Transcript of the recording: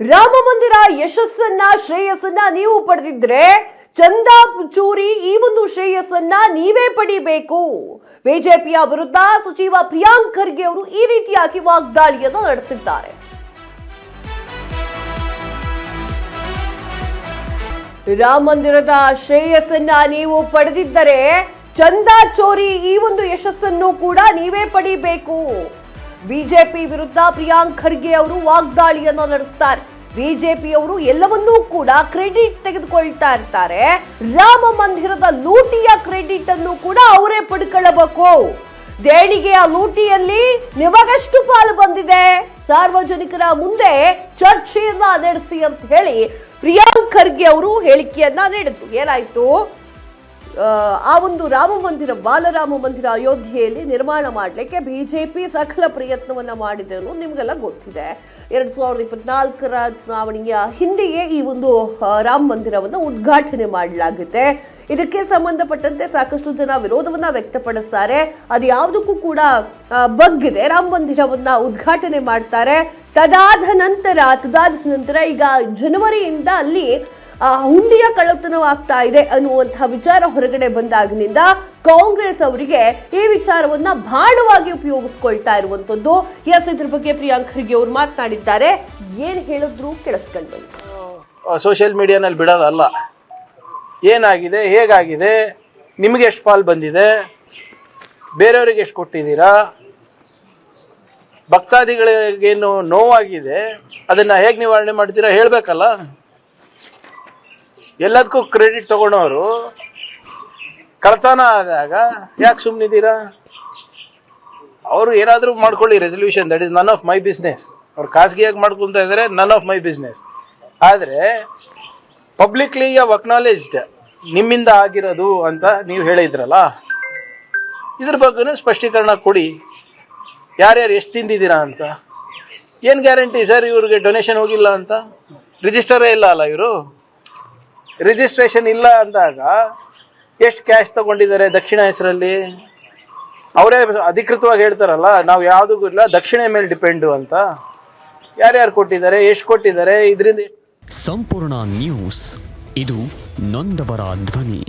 ರಾಮ ಮಂದಿರ ಯಶಸ್ಸನ್ನ ಶ್ರೇಯಸ್ಸನ್ನ ನೀವು ಪಡೆದಿದ್ರೆ ಚಂದಾ ಚೂರಿ ಈ ಒಂದು ಶ್ರೇಯಸ್ಸನ್ನ ನೀವೇ ಪಡಿಬೇಕು. ಬಿಜೆಪಿಯ ವಿರುದ್ಧ ಸಚಿವ ಪ್ರಿಯಾಂಕ್ ಖರ್ಗೆ ಅವರು ಈ ರೀತಿಯಾಗಿ ವಾಗ್ದಾಳಿಯನ್ನು ನಡೆಸಿದ್ದಾರೆ. ರಾಮ ಮಂದಿರದ ಶ್ರೇಯಸ್ಸನ್ನ ನೀವು ಪಡೆದಿದ್ದರೆ ಚಂದಾ ಚೋರಿ ಈ ಒಂದು ಯಶಸ್ಸನ್ನು ಕೂಡ ನೀವೇ ಪಡಿಬೇಕು. ಬಿಜೆಪಿ ವಿರುದ್ಧ ಪ್ರಿಯಾಂಕ್ ಖರ್ಗೆ ಅವರು ವಾಗ್ದಾಳಿಯನ್ನು ನಡೆಸ್ತಾರೆ. ಬಿಜೆಪಿಯವರು ಎಲ್ಲವನ್ನೂ ಕೂಡ ಕ್ರೆಡಿಟ್ ತೆಗೆದುಕೊಳ್ತಾ ಇರ್ತಾರೆ. ರಾಮ ಮಂದಿರದ ಲೂಟಿಯ ಕ್ರೆಡಿಟ್ ಅನ್ನು ಕೂಡ ಅವರೇ ಪಡ್ಕೊಳ್ಳಬೇಕು. ದೇಣಿಗೆಯ ಲೂಟಿಯಲ್ಲಿ ನಿಮಗೆಷ್ಟು ಪಾಲು ಬಂದಿದೆ, ಸಾರ್ವಜನಿಕರ ಮುಂದೆ ಚರ್ಚೆಯನ್ನ ನಡೆಸಿ ಅಂತ ಹೇಳಿ ಪ್ರಿಯಾಂಕ್ ಖರ್ಗೆ ಅವರು ಹೇಳಿಕೆಯನ್ನ ನೀಡಿದ್ರು. ಏನಾಯ್ತು, ಆ ಒಂದು ರಾಮ ಮಂದಿರ, ಬಾಲರಾಮ ಮಂದಿರ ಅಯೋಧ್ಯೆಯಲ್ಲಿ ನಿರ್ಮಾಣ ಮಾಡಲಿಕ್ಕೆ ಬಿಜೆಪಿ ಸಕಲ ಪ್ರಯತ್ನವನ್ನ ಮಾಡಿದೆ ಅನ್ನೋದು ನಿಮಗೆಲ್ಲ ಗೊತ್ತಿದೆ. 2024ರ ಚುನಾವಣೆಯ ಹಿಂದೆಯೇ ಈ ಒಂದು ರಾಮ ಮಂದಿರವನ್ನು ಉದ್ಘಾಟನೆ ಮಾಡಲಾಗುತ್ತೆ. ಇದಕ್ಕೆ ಸಂಬಂಧಪಟ್ಟಂತೆ ಸಾಕಷ್ಟು ಜನ ವಿರೋಧವನ್ನ ವ್ಯಕ್ತಪಡಿಸ್ತಾರೆ. ಅದು ಯಾವುದಕ್ಕೂ ಕೂಡ ಬಗ್ಗಿದೆ. ರಾಮ ಮಂದಿರವನ್ನ ಉದ್ಘಾಟನೆ ಮಾಡ್ತಾರೆ. ತದಾದ ನಂತರ ಈಗ ಜನವರಿಯಿಂದ ಅಲ್ಲಿ ಹುಂಡಿಯ ಕಳ್ಳತನವಾಗ್ತಾ ಇದೆ ಅನ್ನುವಂತಹ ವಿಚಾರ ಹೊರಗಡೆ ಬಂದಾಗಿನಿಂದ ಕಾಂಗ್ರೆಸ್ ಅವರಿಗೆ ಈ ವಿಚಾರವನ್ನ ಬಾಣವಾಗಿ ಉಪಯೋಗಿಸ್ಕೊಳ್ತಾ ಇರುವಂತದ್ದು. ಇದ್ರ ಬಗ್ಗೆ ಪ್ರಿಯಾಂಕ್ ಖರ್ಗೆ ಅವರು ಮಾತನಾಡಿದ್ದಾರೆ. ಏನ್ ಹೇಳಿದ್ರು ಕೇಳಿಸ್ಕೊಂಡು ಬನ್ನಿ. ಸೋಷಿಯಲ್ ಮೀಡಿಯಾನಲ್ಲಿ ಬಿಡೋದಲ್ಲ, ಏನಾಗಿದೆ, ಹೇಗಾಗಿದೆ, ನಿಮಗೆ ಎಷ್ಟು ಪಾಲ್ ಬಂದಿದೆ, ಬೇರೆಯವರಿಗೆ ಎಷ್ಟು ಕೊಟ್ಟಿದ್ದೀರಾ, ಭಕ್ತಾದಿಗಳಿಗೇನು ನೋವಾಗಿದೆ ಅದನ್ನ ಹೇಗೆ ನಿವಾರಣೆ ಮಾಡ್ತೀರಾ ಹೇಳ್ಬೇಕಲ್ಲ. ಎಲ್ಲದಕ್ಕೂ ಕ್ರೆಡಿಟ್ ತಗೊಂಡವರು ಕಳ್ತನ ಆದಾಗ ಯಾಕೆ ಸುಮ್ಮನಿದ್ದೀರಾ? ಅವರು ಏನಾದರೂ ಮಾಡ್ಕೊಳ್ಳಿ resolution, that is none of my business. ಅವ್ರು ಖಾಸಗಿಯಾಗಿ ಮಾಡ್ಕೊತಾ ಇದ್ದಾರೆ, ನನ್ ಆಫ್ ಮೈ ಬಿಸ್ನೆಸ್. ಆದರೆ ಪಬ್ಲಿಕ್ಲಿ ಯು ಅಕ್ನಾಲೇಜ್ಡ್ ನಿಮ್ಮಿಂದ ಆಗಿರೋದು ಅಂತ ನೀವು ಹೇಳಿದ್ರಲ್ಲ, ಇದ್ರ ಬಗ್ಗೆನೂ ಸ್ಪಷ್ಟೀಕರಣ ಕೊಡಿ. ಯಾರ್ಯಾರು ಎಷ್ಟು ತಿಂದಿದ್ದೀರಾ ಅಂತ. ಏನು ಗ್ಯಾರಂಟಿ ಸರ್ ಇವ್ರಿಗೆ ಡೊನೇಷನ್ ಹೋಗಿಲ್ಲ ಅಂತ? ರಿಜಿಸ್ಟರೇ ಇಲ್ಲ ಅಲ್ಲ ಇವರು. ರಿಜಿಸ್ಟ್ರೇಷನ್ ಇಲ್ಲ ಅಂದಾಗ ಎಷ್ಟು ಕ್ಯಾಶ್ ತಗೊಂಡಿದ್ದಾರೆ ದಕ್ಷಿಣ ಹೆಸರಲ್ಲಿ? ಅವರೇ ಅಧಿಕೃತವಾಗಿ ಹೇಳ್ತಾರಲ್ಲ, ನಾವು ಯಾವುದಕ್ಕೂ ಇಲ್ಲ, ದಕ್ಷಿಣ ಮೇಲೆ ಡಿಪೆಂಡು ಅಂತ. ಯಾರ್ಯಾರು ಕೊಟ್ಟಿದ್ದಾರೆ, ಎಷ್ಟು ಕೊಟ್ಟಿದ್ದಾರೆ, ಇದರಿಂದ ಸಂಪೂರ್ಣ ನ್ಯೂಸ್, ಇದು ನೊಂದವರ ಧ್ವನಿ.